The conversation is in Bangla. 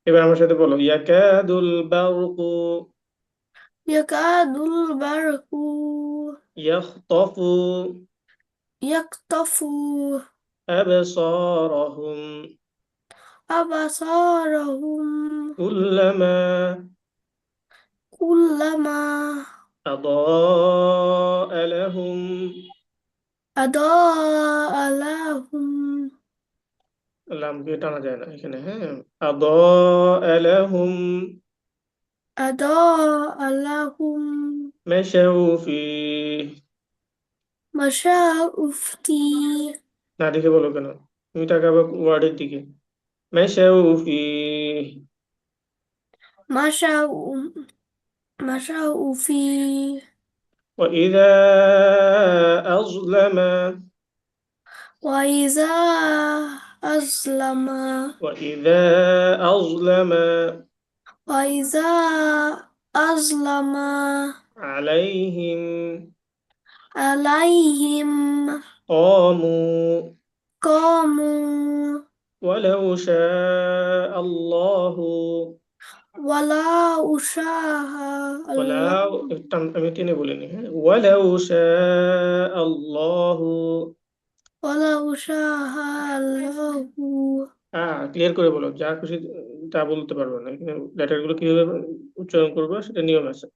এবার আমার সাথে বলো, ইয়াকাদুল বারকু يكاد البرق ইয়াখতাফু يقطف আবসারহুম أبصارهم কুল্লামা كلما আদাআ লাহুম। أضاء لهم লামকে টানা যায় না এখানে, হ্যাঁ। আদাআ লাহুম أضاء لهم মাশাউ ফীহ। مشاء فيه না দেখে বলো কেন? তুমি তাকাবে ওয়ার্ডের দিকে। মাশাউ ফীহ। مشاء مشاء فيه وإذا أظلم وإذا أظلم وإذا أظلم وإذا أظلم عليهم عليهم قاموا قاموا ولو شاء الله ولا أشاء ولا الله আমি টেনে বলিনি, হ্যাঁ। ولو شاء الله ولا أشاء الله ক্লিয়ার করে বলো, যা খুশি তা বলতে পারবো না, এখানে লেটার গুলো কিভাবে উচ্চারণ করবো সেটা নিয়ম আছে।